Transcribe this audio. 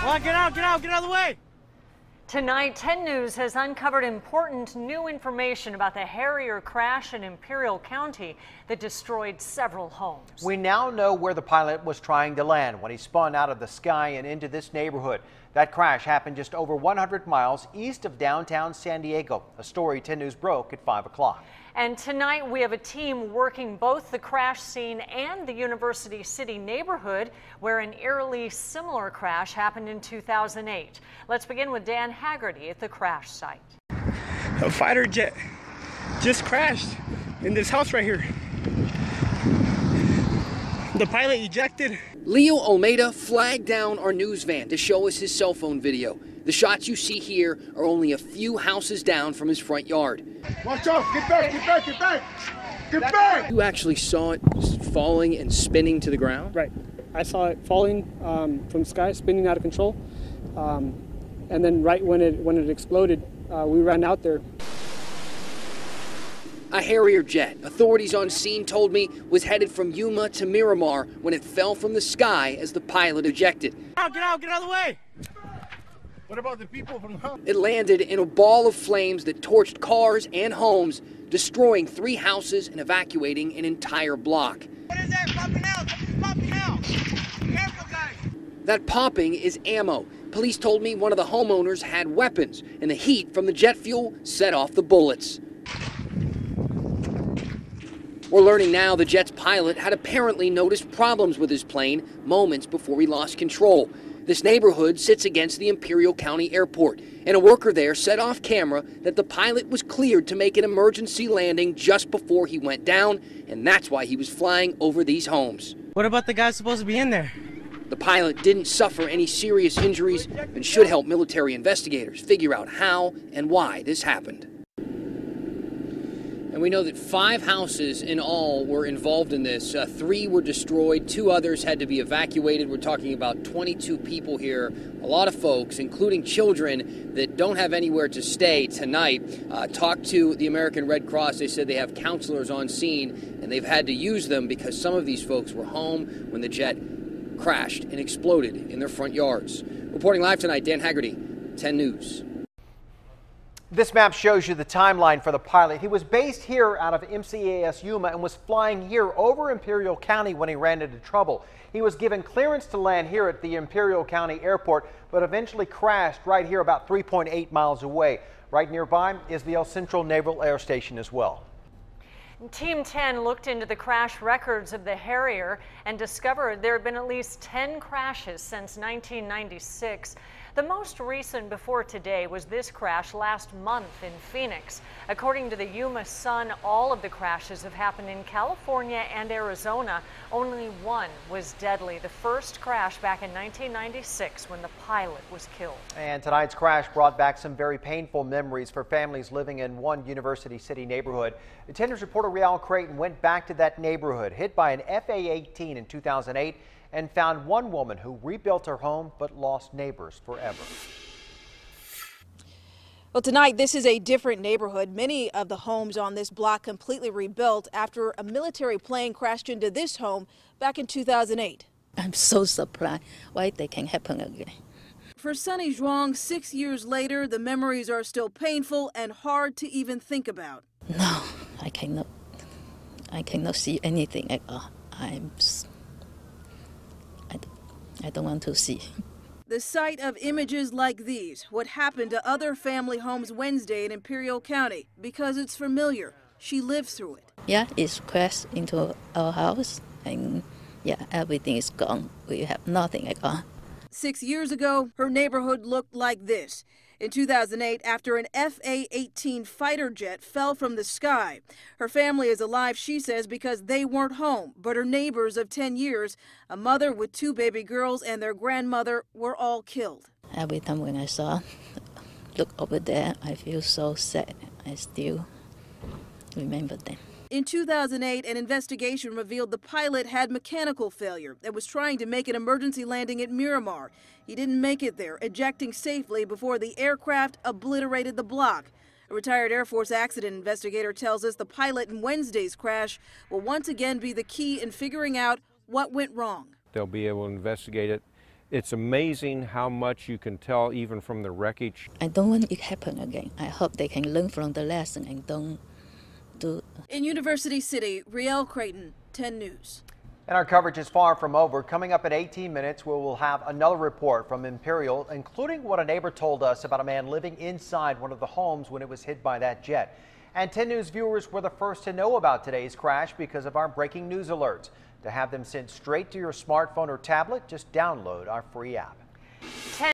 on, get out of the way! Tonight, 10 News has uncovered important new information about the Harrier crash in Imperial County that destroyed several homes. We now know where the pilot was trying to land when he spun out of the sky and into this neighborhood. That crash happened just over 100 miles east of downtown San Diego. A story 10 News broke at 5 o'clock. And tonight we have a team working both the crash scene and the University City neighborhood where an eerily similar crash happened in 2008. Let's begin with Dan Haggerty at the crash site. A fighter jet just crashed in this house right here. The pilot ejected. Leo Almeida flagged down our news van to show us his cell phone video. The shots you see here are only a few houses down from his front yard. Watch out! Get back! Get back! Get back! Get back! You actually saw it falling and spinning to the ground? Right. I saw it falling from the sky, spinning out of control. And then right when it exploded, we ran out there. A Harrier jet, authorities on scene told me, was headed from Yuma to Miramar when it fell from the sky as the pilot ejected. Get out of the way! What about the people from the house? It landed in a ball of flames that torched cars and homes, destroying 3 houses and evacuating an entire block. What is that popping out? Something's popping out! Careful, guys! That popping is ammo. Police told me one of the homeowners had weapons, and the heat from the jet fuel set off the bullets. We're learning now the jet's pilot had apparently noticed problems with his plane moments before he lost control. This neighborhood sits against the Imperial County Airport, and a worker there said off camera that the pilot was cleared to make an emergency landing just before he went down, and that's why he was flying over these homes. What about the guy supposed to be in there? The pilot didn't suffer any serious injuries and should help military investigators figure out how and why this happened. And we know that 5 houses in all were involved in this. 3 were destroyed. 2 others had to be evacuated. We're talking about 22 people here. A lot of folks, including children, that don't have anywhere to stay tonight. Talked to the American Red Cross. They said they have counselors on scene, and they've had to use them because some of these folks were home when the jet crashed and exploded in their front yards. Reporting live tonight, Dan Haggerty, 10 News. This map shows you the timeline for the pilot. He was based here out of MCAS Yuma and was flying here over Imperial County when he ran into trouble. He was given clearance to land here at the Imperial County Airport, but eventually crashed right here about 3.8 miles away. Right nearby is the El Centro Naval Air Station as well. Team 10 looked into the crash records of the Harrier and discovered there have been at least 10 crashes since 1996. The most recent before today was this crash last month in Phoenix. According to the Yuma Sun, all of the crashes have happened in California and Arizona. Only one was deadly. The first crash back in 1996 when the pilot was killed. And tonight's crash brought back some very painful memories for families living in one University City neighborhood. The 10 News reporter Rial Creighton went back to that neighborhood hit by an FA-18 in 2008 and found one woman who rebuilt her home but lost neighbors forever. Well, tonight, this is a different neighborhood. Many of the homes on this block completely rebuilt after a military plane crashed into this home back in 2008. I'm so surprised why they can happen again. For Sunny Zhuang, 6 years later, the memories are still painful and hard to even think about. No, I cannot see anything at all. I don't want to see. The sight of images like these, what happened to other family homes Wednesday in Imperial County, because it's familiar. She lived through it. Yeah, it's crashed into our house, and yeah, everything is gone. We have nothing at all. 6 years ago, her neighborhood looked like this. In 2008, after an FA-18 fighter jet fell from the sky. Her family is alive, she says, because they weren't home, but her neighbors of 10 years, a mother with 2 baby girls and their grandmother, were all killed. Every time when I look over there, I feel so sad. I still remember them. In 2008, an investigation revealed the pilot had mechanical failure and was trying to make an emergency landing at Miramar. He didn't make it there, ejecting safely before the aircraft obliterated the block. A retired Air Force accident investigator tells us the pilot in Wednesday's crash will once again be the key in figuring out what went wrong. They'll be able to investigate it It's amazing how much you can tell even from the wreckage. I don't want it to happen again. I hope they can learn from the lesson and don't do. In University City, Riel Creighton, 10 News. And our coverage is far from over. Coming up in 18 minutes, we will have another report from Imperial, including what a neighbor told us about a man living inside one of the homes when it was hit by that jet. And 10 News viewers were the first to know about today's crash because of our breaking news alerts. To have them sent straight to your smartphone or tablet, just download our free app.